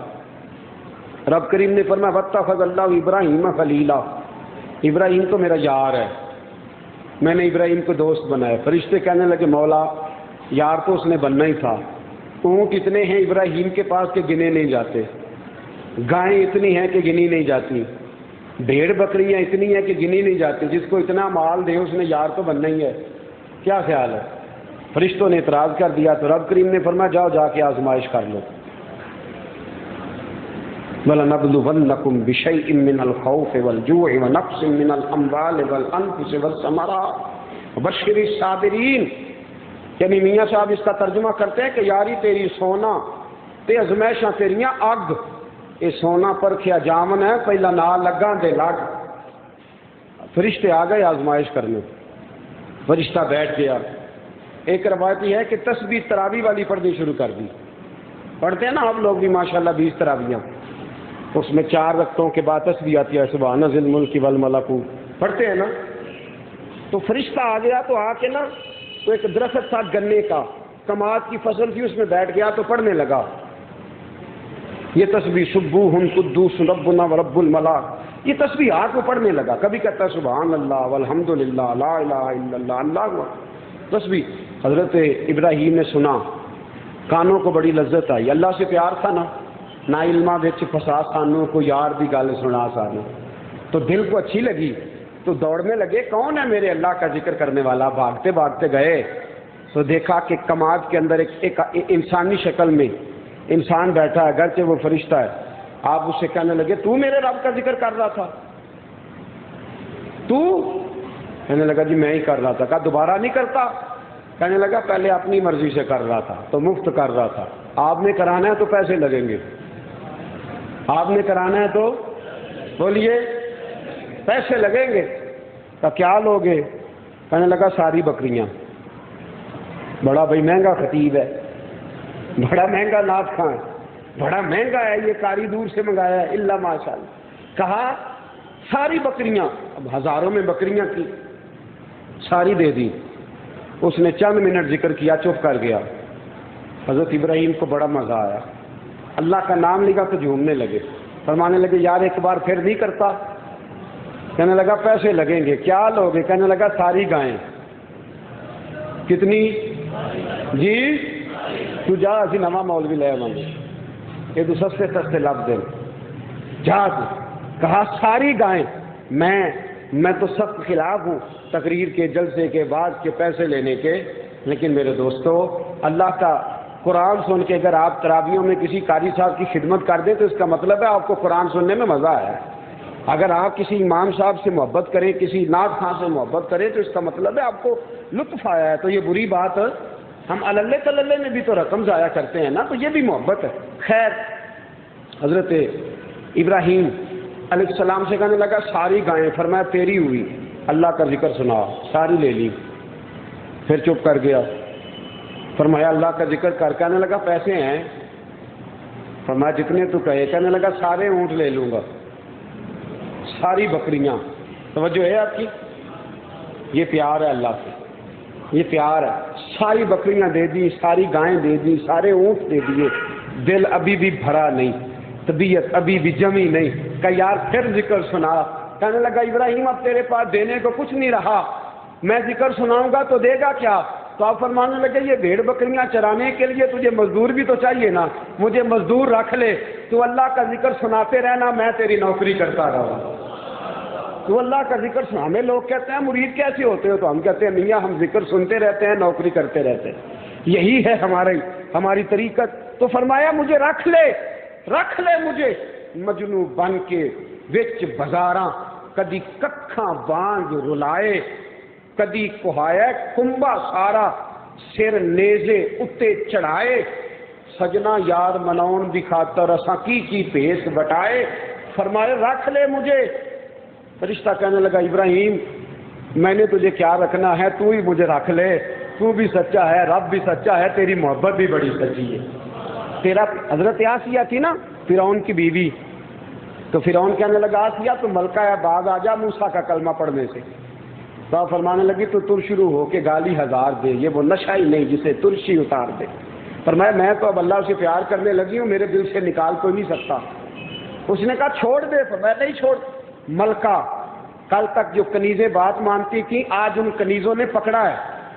رب کریم نے فرمایا واتخذ اللہ ابراہیم خلیلا، ابراہیم تو میرا یار ہے، میں نے ابراہیم کو دوست بنایا۔ فرشتے کہنے لگے مولا یار تو اس نے بننا ہی تھا، اونٹ اتنے ہیں ابراہیم کے پاس کہ گنے نہیں جاتے، گائیں اتنی ہیں کہ گنی نہیں جاتی، بھیڑ بکریاں اتنی ہیں کہ گنی نہیں جاتی، جس کو اتنا مال دے اس نے یار تو بننا ہی ہے، کیا خیال ہے؟ فرشتوں نے اعتراض کر دیا تو رب کریم نے فرمایا جاؤ جا کے آزمائش کر لو۔ وَلَنَبْلُوَنَّكُمْ بِشَيْءٍ مِّنَ الْخَوْفِ وَالْجُوعِ وَنَقْصٍ مِّنَ الْأَمْوَالِ وَالْأَنفُسِ وَالثَّمَرَاتِ وَبَشِّرِ الصَّابِرِينَ۔ یعنی میاں صاحب اس کا ترجمہ کرتے ہیں کہ یاری تیری سونا تے ازمائشاں تیریاں اگ، یہ سونا پرکھیا جامن ہے، پہلا نال لگا دے لگ۔ فرشتے آ گئے آزمائش کرنے، فرشتہ بیٹھ گیا۔ ایک روایت یہ ہے کہ تسبیح تراویح والی پڑھنی شروع کر دی، پڑھتے ہیں نا آپ لوگ بھی ماشاءاللہ 20 تراویحاں، اس میں 4 رکعتوں کے بعد تسبیح آتی ہے سبحان ذی الملک والملکوت، پڑھتے ہیں نا؟ تو فرشتہ آ گیا تو آ کے نا تو ایک درخت تھا گنے کا، کماد کی فصل تھی، اس میں بیٹھ گیا تو پڑھنے لگا یہ تسبیح سبوح قدوس ربنا ورب الملاک، یہ تسبیح آ کو پڑھنے لگا، کبھی کہتا سبحان اللہ والحمد للہ لا الہ الا اللہ اللہ اکبر تسبیح۔ حضرت ابراہیم نے سنا، کانوں کو بڑی لذت آئی، اللہ سے پیار تھا نا، نا علما وچ فسا سانوں کو یار دی گل سنا سانوں، تو دل کو اچھی لگی تو دوڑنے لگے کون ہے میرے اللہ کا ذکر کرنے والا، بھاگتے بھاگتے گئے تو دیکھا کہ کماد کے اندر ایک انسانی شکل میں انسان بیٹھا ہے، گرچہ وہ فرشتہ ہے۔ آپ اس سے کہنے لگے تو میرے رب کا ذکر کر رہا تھا؟ تو کہنے لگا جی میں ہی کر رہا تھا۔ کہا دوبارہ نہیں کرتا؟ کہنے لگا پہلے اپنی مرضی سے کر رہا تھا تو مفت کر رہا تھا، آپ نے کرانا ہے تو پیسے لگیں گے، آپ نے کرانا ہے تو بولیے پیسے لگیں گے۔ تو کیا لوگے؟ کہنے لگا ساری بکریاں۔ بڑا بھائی مہنگا خطیب ہے، بڑا مہنگا نعت خواں ہے، بڑا مہنگا ہے، یہ کاری دور سے منگایا ہے، اللہ ماشاء اللہ۔ کہا ساری بکریاں، اب ہزاروں میں بکریاں کی، ساری دے دی۔ اس نے چند منٹ ذکر کیا، چپ کر گیا۔ حضرت ابراہیم کو بڑا مزہ آیا، اللہ کا نام لکھا تو جھومنے لگے، فرمانے لگے یار ایک بار پھر نہیں کرتا؟ کہنے لگا پیسے لگیں گے۔ کیا لوگے؟ کہنے لگا ساری گائیں۔ کتنی؟ جی تو جا اسی نواں مولوی لے آواں گے، یہ تو سستے سستے لفظ دیں، جا تو۔ کہا ساری گائیں۔ میں تو سخت خلاف ہوں تقریر کے، جلسے کے، بعد کے پیسے لینے کے، لیکن میرے دوستو اللہ کا قرآن سن کے اگر آپ تراویحوں میں کسی قاری صاحب کی خدمت کر دیں تو اس کا مطلب ہے آپ کو قرآن سننے میں مزہ آیا ہے۔ اگر آپ کسی امام صاحب سے محبت کریں، کسی نعت خواں سے محبت کریں تو اس کا مطلب ہے آپ کو لطف آیا ہے، تو یہ بری بات، ہم اللہ تللے میں بھی تو رقم ضائع کرتے ہیں نا، تو یہ بھی محبت ہے۔ خیر حضرت ابراہیم علیہ السلام سے کہنے لگا ساری گائیں، فرمایا تیری ہوئی، اللہ کا ذکر سنا، ساری لے لی، پھر چپ کر گیا۔ فرمایا اللہ کا ذکر کر، کہنے لگا پیسے ہیں؟ فرمایا جتنے تو کہے۔ کہنے لگا سارے اونٹ لے لوں گا، ساری بکریاں۔ توجہ ہے آپ کی؟ یہ پیار ہے اللہ سے، یہ پیار ہے۔ ساری بکریاں دے دی، ساری گائیں دے دی، سارے اونٹ دے دیے، دل ابھی بھی بھرا نہیں، طبیعت ابھی بھی جمی نہیں۔ کہ یار پھر ذکر سنا۔ کہنے لگا ابراہیم اب تیرے پاس دینے کو کچھ نہیں رہا، میں ذکر سناؤں گا تو دے گا کیا؟ تو آپ فرمانے لگے یہ بھیڑ بکریاں چرانے کے لیے تجھے مزدور بھی تو چاہیے نا، مجھے مزدور رکھ لے، تو اللہ کا ذکر سناتے رہنا، میں تیری نوکری کرتا رہا۔ تو اللہ کا ذکر سنا۔ ہمیں لوگ کہتے ہیں مرید کیسے ہوتے ہو؟ تو ہم کہتے ہیں میاں ہم ذکر سنتے رہتے ہیں، نوکری کرتے رہتے ہیں، یہی ہے ہماری طریقت۔ تو فرمایا مجھے رکھ لے مجھے مجنو بن کے وچ بازاراں، کدی ککھاں بانگ رلائے، کدی کوہایا کنبا سارا، سر نیزے اتے چڑھائے، سجنا یار مناؤن دی خاطر اساں کی پیس بٹائے۔ فرمایا رکھ لے مجھے۔ فرشتہ کہنے لگا ابراہیم میں نے تجھے کیا رکھنا ہے، تو ہی مجھے رکھ لے، تو بھی سچا ہے، رب بھی سچا ہے، تیری محبت بھی بڑی سچی ہے۔ تیرا حضرت آسیہ تھی نا فرعون کی بیوی، تو فرعون کہنے لگا آسیہ تو ملکہ ہے، باغ آ جا موسیٰ کا کلمہ پڑھنے سے۔ تو آپ فرمانے لگی تو تر شروع ہو کے گالی ہزار دے، یہ وہ نشہ ہی نہیں جسے ترشی اتار دے۔ فرمایا میں تو اب اللہ سے پیار کرنے لگی ہوں، میرے دل سے نکال کوئی نہیں سکتا۔ اس نے کہا چھوڑ دے، فرمایا نہیں چھوڑ۔ ملکہ کل تک جو کنیزیں بات مانتی تھیں، آج ان کنیزوں نے پکڑا ہے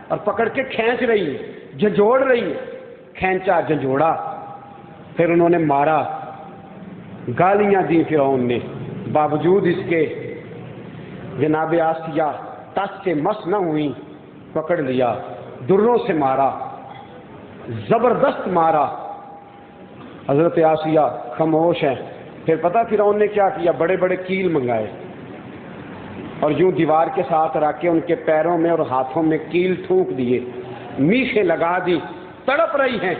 اور پکڑ کے کھینچ رہی ہیں، جھنجھوڑ رہی ہیں، کھینچا جھنجھوڑا، پھر انہوں نے مارا، گالیاں دی فرعون نے، باوجود اس کے جناب آسیہ ٹس سے مس نہ ہوئی، پکڑ لیا، دروں سے مارا، زبردست مارا۔ حضرت آسیہ خاموش ہیں۔ پھر پتہ فرعون نے کیا کیا؟ بڑے بڑے کیل منگائے اور یوں دیوار کے ساتھ رکھ کے ان کے پیروں میں اور ہاتھوں میں کیل ٹھونک دیے، میخیں لگا دی، تڑپ رہی ہیں۔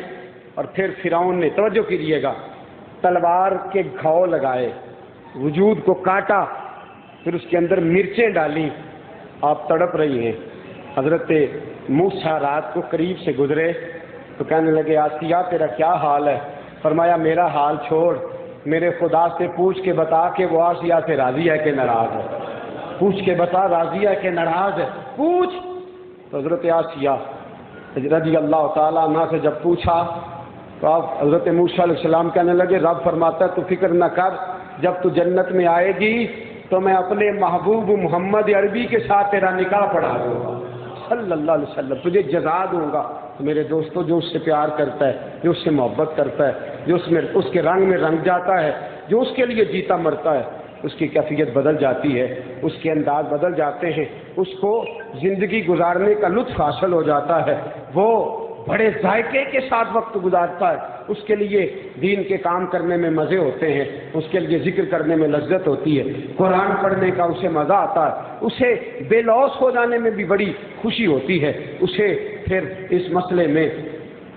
اور پھر فرعون نے توجہ کیجیے گا تلوار کے گھاؤ لگائے، وجود کو کاٹا، پھر اس کے اندر مرچیں ڈالی، آپ تڑپ رہی ہیں۔ حضرت موسیٰ رات کو قریب سے گزرے تو کہنے لگے آسیہ تیرا کیا حال ہے؟ فرمایا میرا حال چھوڑ، میرے خدا سے پوچھ کے بتا کہ وہ آسیہ سے راضی ہے کہ ناراض ہے، پوچھ کے بتا راضی ہے کہ ناراض ہے، پوچھ۔ تو حضرت آسیہ رضی اللہ تعالیٰ عنہ سے جب پوچھا تو آپ حضرت موسیٰ علیہ السلام کہنے لگے رب فرماتا ہے تو فکر نہ کر، جب تو جنت میں آئے گی تو میں اپنے محبوب محمد عربی کے ساتھ تیرا نکاح پڑھا دوں گا صلی اللہ علیہ وسلم، تجھے جزا دوں گا۔ تو میرے دوستو، جو اس سے پیار کرتا ہے، جو اس سے محبت کرتا ہے، جو اس کے رنگ میں رنگ جاتا ہے، جو اس کے لیے جیتا مرتا ہے، اس کی کیفیت بدل جاتی ہے، اس کے انداز بدل جاتے ہیں، اس کو زندگی گزارنے کا لطف حاصل ہو جاتا ہے، وہ بڑے ذائقے کے ساتھ وقت گزارتا ہے، اس کے لیے دین کے کام کرنے میں مزے ہوتے ہیں، اس کے لیے ذکر کرنے میں لذت ہوتی ہے، قرآن پڑھنے کا اسے مزہ آتا ہے، اسے بے لوث ہو جانے میں بھی بڑی خوشی ہوتی ہے، اسے پھر اس مسئلے میں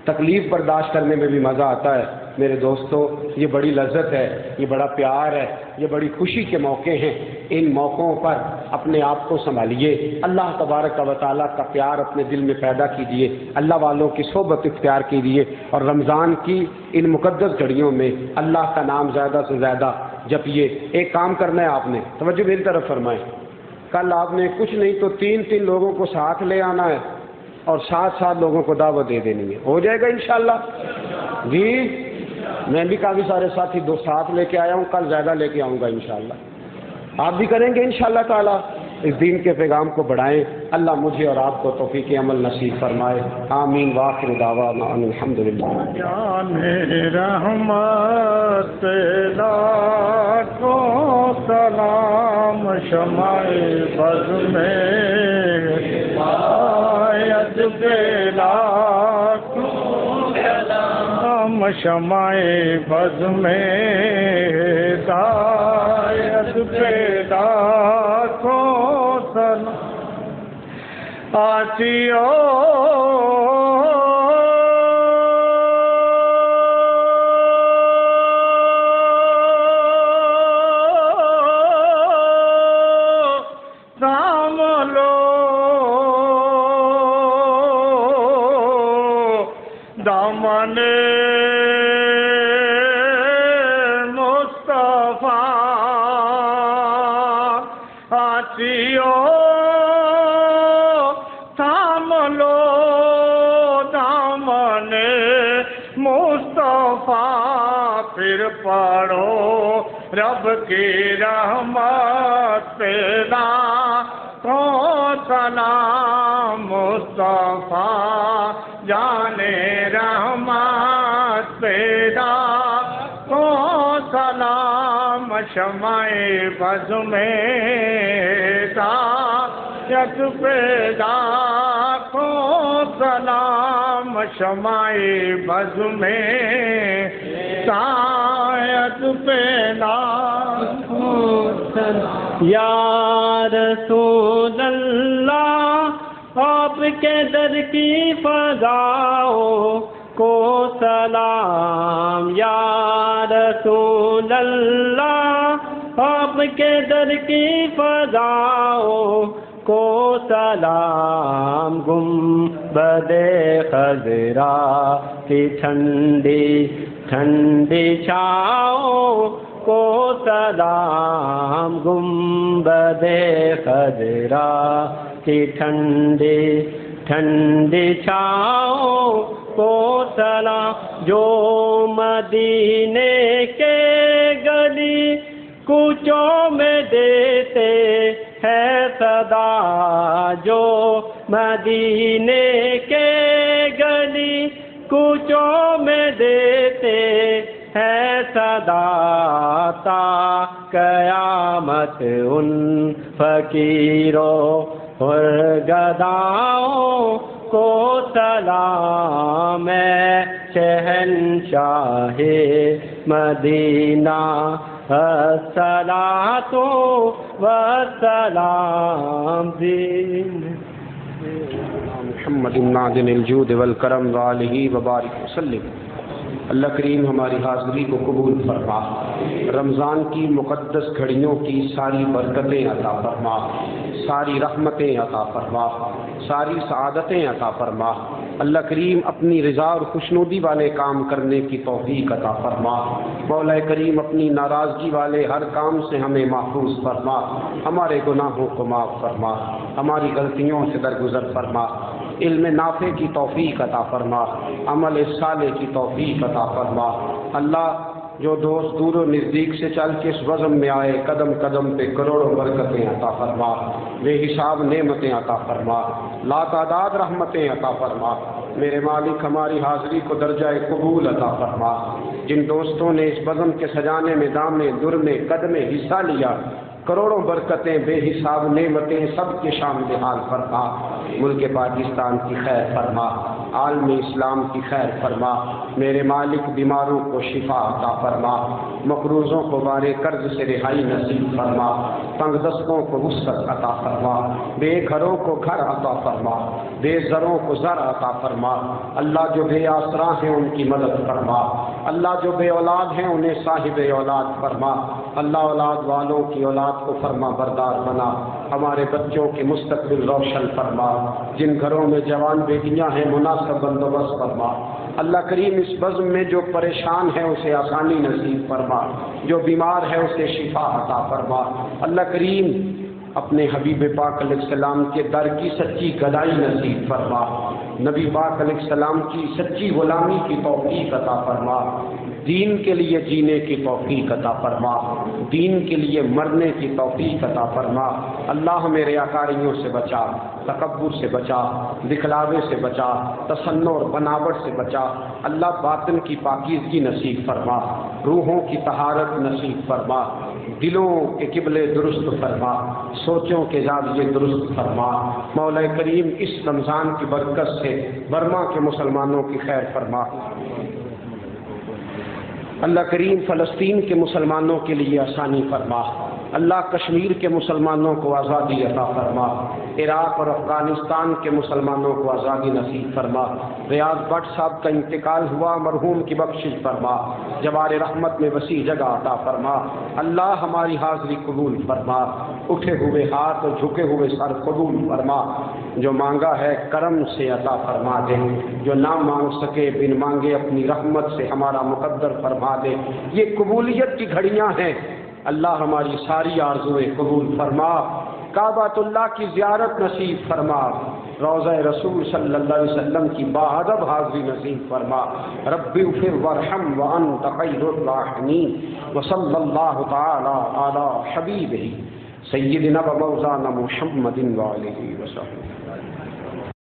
تکلیف برداشت کرنے میں بھی مزہ آتا ہے۔ میرے دوستو، یہ بڑی لذت ہے، یہ بڑا پیار ہے، یہ بڑی خوشی کے موقع ہیں۔ ان موقعوں پر اپنے آپ کو سنبھالیے، اللہ تبارک و تعالیٰ کا پیار اپنے دل میں پیدا کیجیے، اللہ والوں کی صحبت اختیار کیجیے، اور رمضان کی ان مقدس گھڑیوں میں اللہ کا نام زیادہ سے زیادہ جپیے۔ ایک کام کرنا ہے آپ نے، توجہ میری طرف فرمائیں، کل آپ نے کچھ نہیں تو 3 لوگوں کو ساتھ لے آنا ہے اور 7 لوگوں کو دعوت دے دینی ہے، ہو جائے گا انشاءاللہ؟ جی، میں بھی کافی سارے ساتھی 2 ساتھ لے کے آیا ہوں، کل زیادہ لے کے آؤں گا انشاءاللہ۔ آپ بھی کریں گے انشاءاللہ تعالی، اس دین کے پیغام کو بڑھائیں۔ اللہ مجھے اور آپ کو توفیق عمل نصیب فرمائے، آمین۔ وآخر دعوانا ان الحمدللہ۔ جان رحمت لاکھوں سلام، شمع بز میں آیت پہ لاکھوں سلام، شمع بز میں ہدایت پہ لاکھوں سلام، آسیو دامن مصطفیٰ آسیو تھام لو، دامن مصطفیٰ پھر پڑھو رب کی رحمت پہ لاکھوں سلام، مصطفیٰ جانے رحمت پہ لاکھوں سلام، شمع بز میں ہدایت پہ لاکھوں سلام، شمع بز میں ہدایت پہ لاکھوں سلام۔ یا رسول اللہ، آپ کے در کی فضاؤں کو سلام، یا رسول اللہ، آپ کے در کی فضاؤں کو سلام، گنبد خضرا کی ٹھنڈی ٹھنڈی چھاؤں کو سلام، گنبد خضرا کی ٹھنڈی ٹھنڈی چھاؤں کو سلام، جو مدینے کے گلی کوچوں میں دیتے ہے صدا، جو مدینے کے گلی کوچوں میں دیتے ہے صدا، تا قیامت ان فقیروں اور گداؤں کو سلام، ہے شہنشاہ مدینہ الصلاۃ والسلام، محمد نادن الجود والکرم وآلہ وبارک وسلم۔ اللہ کریم ہماری حاضری کو قبول فرما، رمضان کی مقدس گھڑیوں کی ساری برکتیں عطا فرما، ساری رحمتیں عطا فرما، ساری سعادتیں عطا فرما۔ اللہ کریم اپنی رضا اور خوشنودی والے کام کرنے کی توفیق عطا فرما۔ مولا کریم اپنی ناراضگی والے ہر کام سے ہمیں محفوظ فرما، ہمارے گناہوں کو معاف فرما، ہماری غلطیوں سے درگزر فرما، علم نافع کی توفیق عطا فرما، عمل صالح کی توفیق عطا فرما۔ اللہ جو دوست دور و نزدیک سے چل کے اس وزم میں آئے، قدم قدم پہ کروڑوں برکتیں عطا فرما، بے حساب نعمتیں عطا فرما، لا تعداد رحمتیں عطا فرما۔ میرے مالک ہماری حاضری کو درجہ قبول عطا فرما۔ جن دوستوں نے اس بزم کے سجانے میں دامے درمے قدمے حصہ لیا، کروڑوں برکتیں بے حساب نعمتیں سب کے شامل حال فرما۔ ملک پاکستان کی خیر فرما، عالم اسلام کی خیر فرما۔ میرے مالک بیماروں کو شفا عطا فرما، مقروضوں کو بار قرض سے رہائی نصیب فرما، تنگ دستوں کو وسعت عطا فرما، بے گھروں کو گھر عطا فرما، بے زروں کو زر عطا فرما۔ اللہ جو بے آسرا ہیں ان کی مدد فرما، اللہ جو بے اولاد ہیں انہیں صاحب اولاد فرما۔ اللہ اولاد والوں کی اولاد کو فرما بردار بنا، ہمارے بچوں کے مستقبل روشن فرما۔ جن گھروں میں جوان بیٹیاں ہیں مناسب بندوبست فرما۔ اللہ کریم اس بزم میں جو پریشان ہے اسے آسانی نصیب فرما، جو بیمار ہے اسے شفا عطا فرما۔ اللہ کریم اپنے حبیب پاک علیہ السلام کے در کی سچی گدائی نصیب فرما، نبی پاک علیہ السلام کی سچی غلامی کی توفیق عطا فرما، دین کے لیے جینے کی توفیق عطا فرما، دین کے لیے مرنے کی توفیق عطا فرما۔ اللہ ہمیں ریاکاریوں سے بچا، تکبر سے بچا، دکھلاوے سے بچا، تصنع اور بناوٹ سے بچا۔ اللہ باطن کی پاکیزگی نصیب فرما، روحوں کی طہارت نصیب فرما، دلوں کے قبلے درست فرما، سوچوں کے زاویے درست فرما۔ مولا کریم اس رمضان کی برکت سے برما کے مسلمانوں کی خیر فرما۔ اللہ کریم فلسطین کے مسلمانوں کے لیے آسانی فرما، اللہ کشمیر کے مسلمانوں کو آزادی عطا فرما، عراق اور افغانستان کے مسلمانوں کو آزادی نصیب فرما۔ ریاض بٹ صاحب کا انتقال ہوا، مرحوم کی بخشش فرما، جوار رحمت میں وسیع جگہ عطا فرما۔ اللہ ہماری حاضری قبول فرما، اٹھے ہوئے ہاتھ اور جھکے ہوئے سر قبول فرما۔ جو مانگا ہے کرم سے عطا فرما دے، جو نہ مانگ سکے بن مانگے اپنی رحمت سے ہمارا مقدر فرما دے۔ یہ قبولیت کی گھڑیاں ہیں، اللہ ہماری ساری آرزویں قبول فرما۔ کعبۃ اللہ کی زیارت نصیب فرما، روضہ رسول صلی اللہ علیہ وسلم کی باادب حاضری نصیب فرما۔ رب اغفر وارحم وانت خیر الراحمین، وصلی اللہ تعالی علی حبیبہ سیدنا و مولانا محمد وآلہ وسلم۔